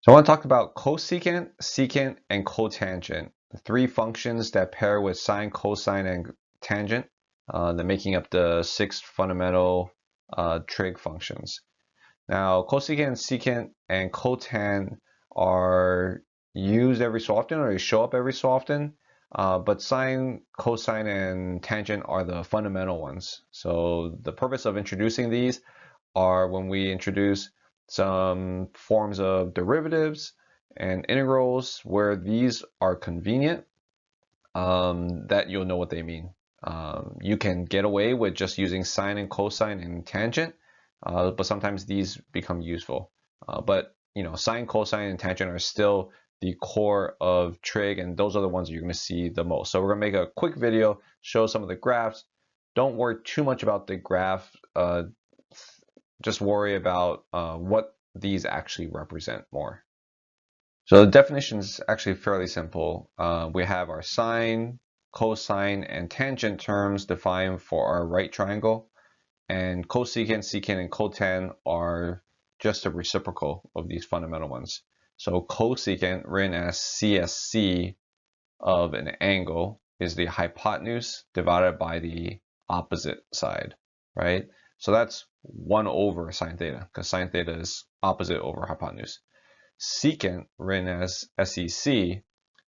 So I want to talk about cosecant, secant, and cotangent, the three functions that pair with sine, cosine, and tangent, the making up the six fundamental trig functions. Now, cosecant, secant, and cotan are used every so often, or they show up every so often, but sine, cosine, and tangent are the fundamental ones. So the purpose of introducing these are when we introduce some forms of derivatives and integrals where these are convenient, that you'll know what they mean. You can get away with just using sine and cosine and tangent, but sometimes these become useful. But sine, cosine, and tangent are still the core of trig, and those are the ones you're going to see the most. So we're going to make a quick video, show some of the graphs. Don't worry too much about the graph. Just worry about what these actually represent more. So the definition is actually fairly simple. We have our sine, cosine, and tangent terms defined for our right triangle, and cosecant, secant, and cotan are just a reciprocal of these fundamental ones. So cosecant, written as CSC of an angle, is the hypotenuse divided by the opposite side, right? So that's 1 over sine theta, because sine theta is opposite over hypotenuse. Secant, written as SEC,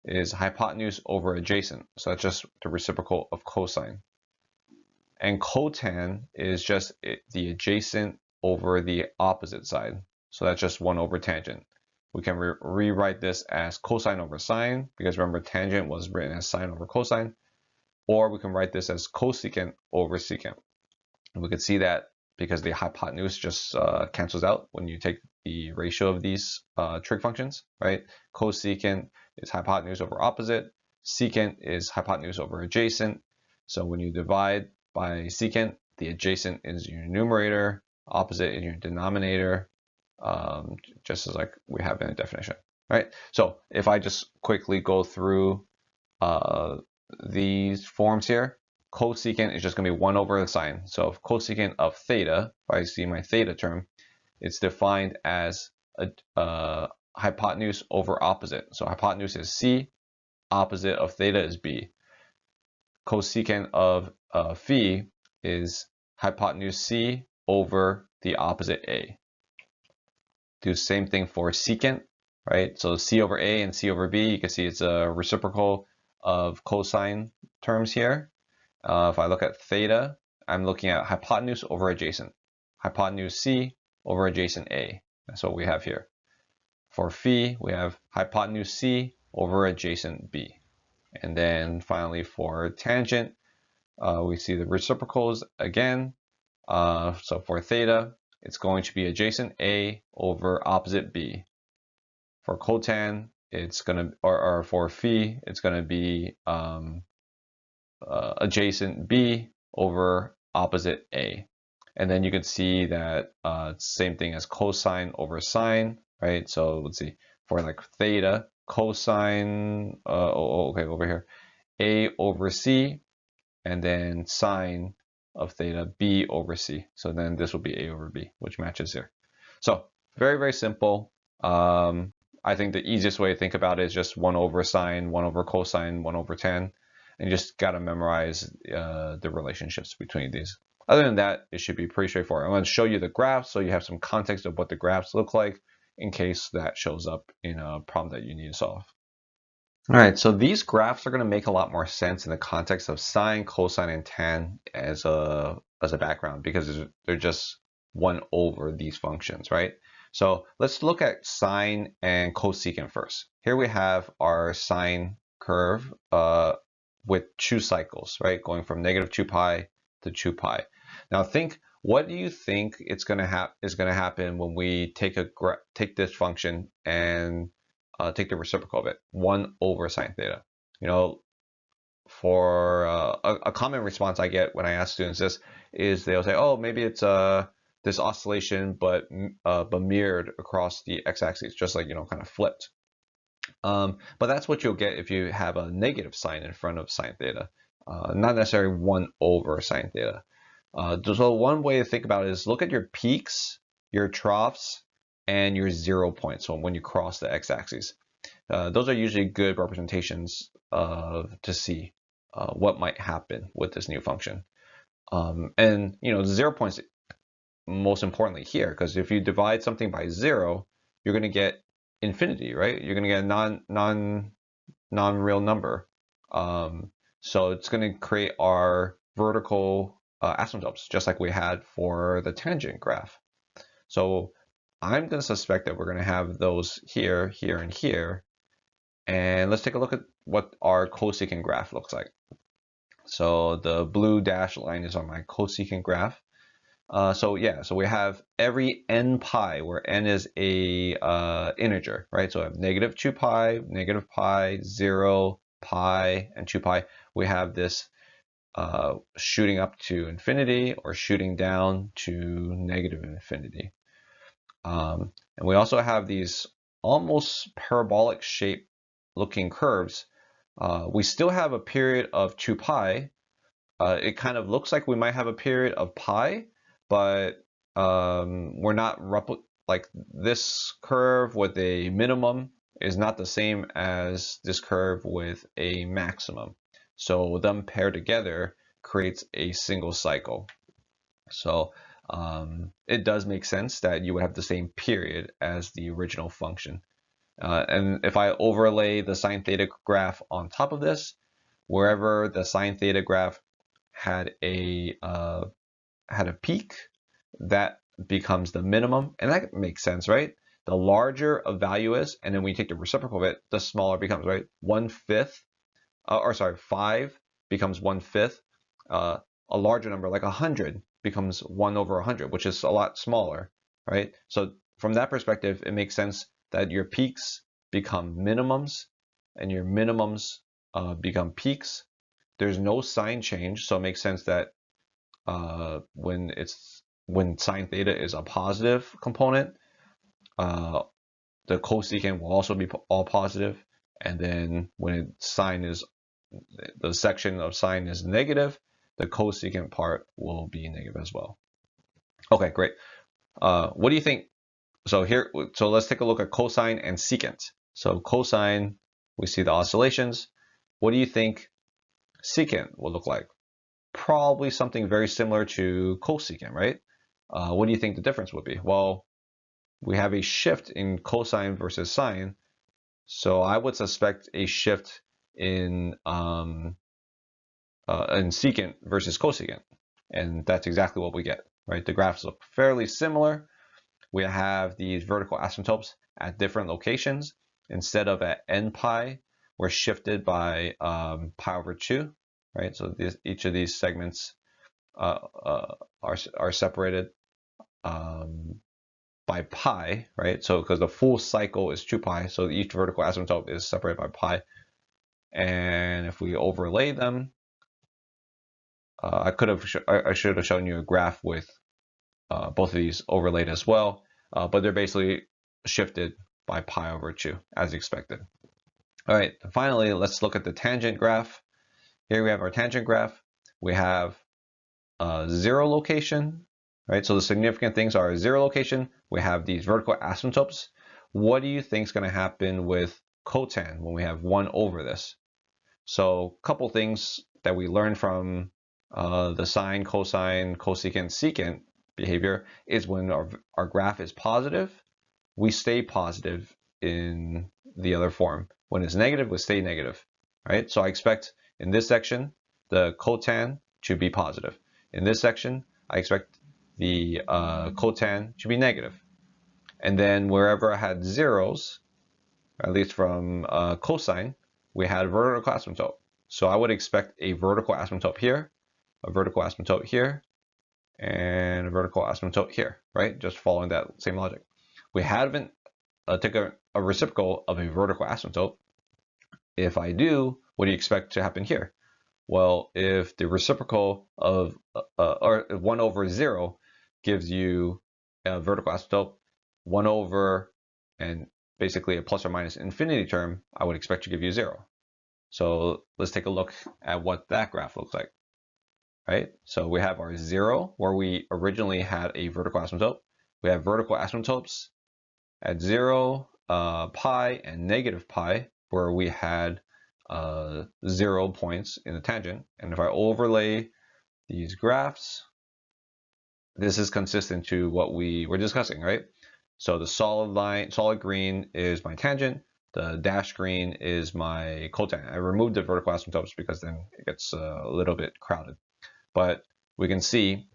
is hypotenuse over adjacent. So that's just the reciprocal of cosine. And cotan is just the adjacent over the opposite side. So that's just 1 over tangent. We can rewrite this as cosine over sine, because remember tangent was written as sine over cosine. Or we can write this as cosecant over secant. And we can see that because the hypotenuse just cancels out when you take the ratio of these trig functions, right? Cosecant is hypotenuse over opposite. Secant is hypotenuse over adjacent. So when you divide by secant, the adjacent is your numerator, opposite is your denominator, just as like we have in a definition, right? So if I just quickly go through these forms here, cosecant is just going to be 1 over the sine. So if cosecant of theta, if I see my theta term, it's defined as a hypotenuse over opposite. So hypotenuse is C, opposite of theta is B. Cosecant of phi is hypotenuse C over the opposite A. Do the same thing for secant, right? So C over A and C over B, you can see it's a reciprocal of cosine terms here. If I look at theta, I'm looking at hypotenuse over adjacent. Hypotenuse C over adjacent A. That's what we have here. For phi, we have hypotenuse C over adjacent B. And then finally for tangent, we see the reciprocals again. So for theta, it's going to be adjacent A over opposite B. For cotan, it's going to, or for phi, it's going to be adjacent B over opposite A. And then you can see that it's the same thing as cosine over sine, right? So let's see, for like theta, cosine, okay, over here, A over C, and then sine of theta, B over C. So then this will be A over B, which matches here. So very, very simple. I think the easiest way to think about it is just 1 over sine, 1 over cosine, 1 over tan. And you just got to memorize the relationships between these. Other than that, it should be pretty straightforward. I'm going to show you the graphs so you have some context of what the graphs look like in case that shows up in a problem that you need to solve. All right, so these graphs are going to make a lot more sense in the context of sine, cosine, and tan as a background because they're just 1 over these functions, right? So let's look at sine and cosecant first. Here we have our sine curve with 2 cycles, right? Going from -2 pi to 2 pi. Now think, what do you think is going to happen when we take this function and take the reciprocal of it, 1 over sine theta? For a common response I get when I ask students this is they'll say, oh, maybe it's this oscillation, but mirrored across the x-axis, just like, kind of flipped. But that's what you'll get if you have a negative sign in front of sine theta, not necessarily 1 over sine theta. So one way to think about it is look at your peaks, your troughs, and your 0 point. So when you cross the x-axis, those are usually good representations to see what might happen with this new function. And the 0 points most importantly here, because if you divide something by 0, you're going to get infinity, right? You're going to get a non-real number. So it's going to create our vertical asymptotes, just like we had for the tangent graph. So I'm going to suspect that we're going to have those here, here, and here. And let's take a look at what our cosecant graph looks like. So the blue dashed line is on my cosecant graph. So we have every n pi, where n is a integer, right? So I have -2 pi, -pi, 0, pi, and 2 pi. We have this shooting up to infinity or shooting down to negative infinity. And we also have these almost parabolic shape looking curves. We still have a period of 2 pi. It kind of looks like we might have a period of pi, but we're not like this curve with a minimum is not the same as this curve with a maximum. So them paired together creates a single cycle. So it does make sense that you would have the same period as the original function. And if I overlay the sine theta graph on top of this, wherever the sine theta graph had a peak, that becomes the minimum, and that makes sense, right? The larger a value is, and then when you take the reciprocal of it, the smaller it becomes, right? 1/5, or sorry, 5 becomes 1/5. A larger number like 100 becomes 1/100, which is a lot smaller, right? So from that perspective, it makes sense that your peaks become minimums, and your minimums become peaks. There's no sign change, so it makes sense that when sine theta is a positive component, the cosecant will also be all positive, and then when the section of sine is negative, the cosecant part will be negative as well. Okay, great. What do you think? So let's take a look at cosine and secant. So cosine, we see the oscillations. What do you think secant will look like? Probably something very similar to cosecant, right? What do you think the difference would be? Well, we have a shift in cosine versus sine, so I would suspect a shift in secant versus cosecant, and that's exactly what we get, right? The graphs look fairly similar. We have these vertical asymptotes at different locations. Instead of at n pi, we're shifted by pi/2, right? So each of these segments are separated by pi, right? So because the full cycle is 2 pi, so each vertical asymptote is separated by pi. And if we overlay them, I should have shown you a graph with both of these overlaid as well, but they're basically shifted by pi/2 as expected. All right, finally, let's look at the tangent graph. Here we have our tangent graph. We have 0 location, right? So the significant things are 0 location. We have these vertical asymptotes. What do you think is going to happen with cotan when we have 1 over this? So a couple things that we learned from the sine, cosine, cosecant, secant behavior is when our graph is positive, we stay positive in the other form. When it's negative, we stay negative, right? So I expect in this section, the cotan to be positive. In this section, I expect the cotan to be negative. And then wherever I had zeros, at least from cosine, we had vertical asymptote. So I would expect a vertical asymptote here, a vertical asymptote here, and a vertical asymptote here, right? Just following that same logic. We haven't taken a reciprocal of a vertical asymptote. If I do, what do you expect to happen here? Well, if the reciprocal of or 1 over 0 gives you a vertical asymptote, 1 over and basically a plus or minus infinity term, I would expect to give you 0. So let's take a look at what that graph looks like, right? So we have our 0 where we originally had a vertical asymptote. We have vertical asymptotes at 0, pi, and negative pi, where we had 0 points in the tangent. And if I overlay these graphs, this is consistent to what we were discussing, right? So the solid green is my tangent, the dashed green is my cotangent. I removed the vertical asymptotes because then it gets a little bit crowded. But we can see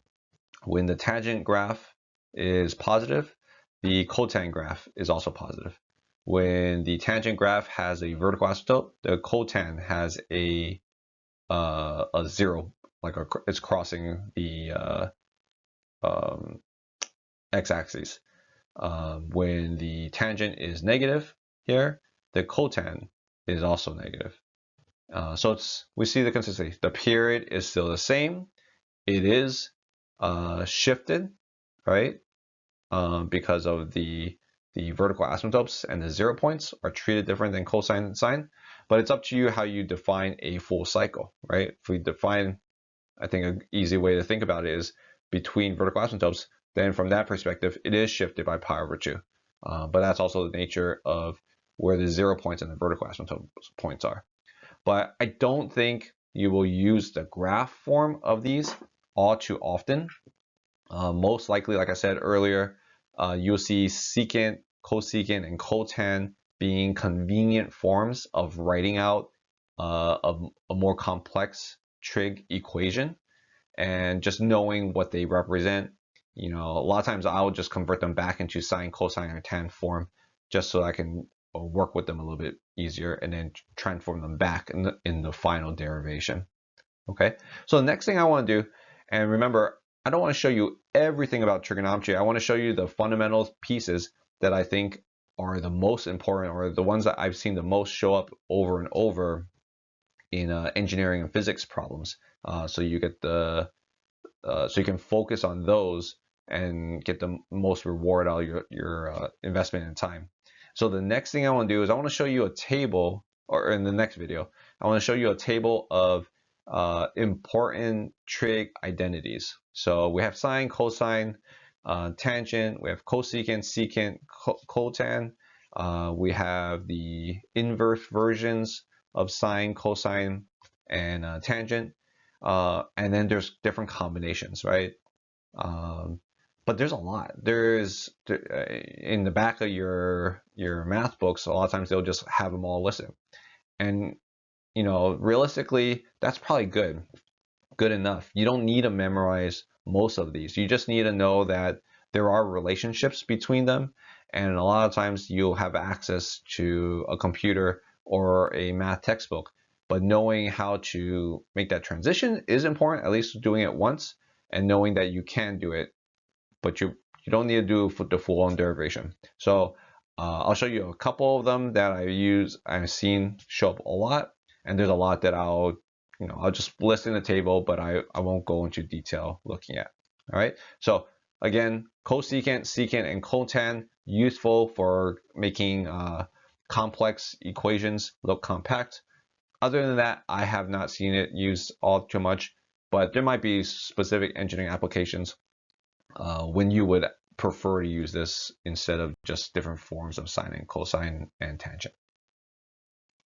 when the tangent graph is positive, the cotangent graph is also positive. When the tangent graph has a vertical asymptote, the cotangent has a 0, like it's crossing the x-axis. When the tangent is negative here, the cotangent is also negative. So we see the consistency. The period is still the same. It is shifted, right? Because of the vertical asymptotes and the 0 points are treated different than cosine and sine. But it's up to you how you define a full cycle, right? If we define, I think an easy way to think about it is between vertical asymptotes, then from that perspective, it is shifted by pi over 2. But that's also the nature of where the 0 points and the vertical asymptote points are. But I don't think you will use the graph form of these all too often. Most likely, like I said earlier, you'll see secant, cosecant, and cotan being convenient forms of writing out a more complex trig equation, and just knowing what they represent. A lot of times I'll just convert them back into sine, cosine, or tan form just so I can work with them a little bit easier and then transform them back in the final derivation. Okay, so the next thing I want to do, and remember, I don't want to show you everything about trigonometry. I want to show you the fundamental pieces that I think are the most important, or the ones that I've seen the most show up over and over in engineering and physics problems. So you get so you can focus on those and get the most reward out of your investment in time. So the next thing I want to do is I want to show you a table, or in the next video, I want to show you a table of important trig identities. So we have sine, cosine, tangent, we have cosecant, secant, cotan, we have the inverse versions of sine, cosine, and tangent, and then there's different combinations, right? But there's a lot. There's in the back of your math books, a lot of times they'll just have them all listed, and realistically, that's probably good enough. You don't need to memorize most of these. You just need to know that there are relationships between them, and a lot of times you'll have access to a computer or a math textbook. But knowing how to make that transition is important, at least doing it once, and knowing that you can do it, but you don't need to do the full-on derivation. So I'll show you a couple of them that I've seen show up a lot, and there's a lot that I'll just list in the table, but I won't go into detail looking at. All right. So again, cosecant, secant, and cotan, useful for making complex equations look compact. Other than that, I have not seen it used all too much, but there might be specific engineering applications when you would prefer to use this instead of just different forms of sine and cosine and tangent.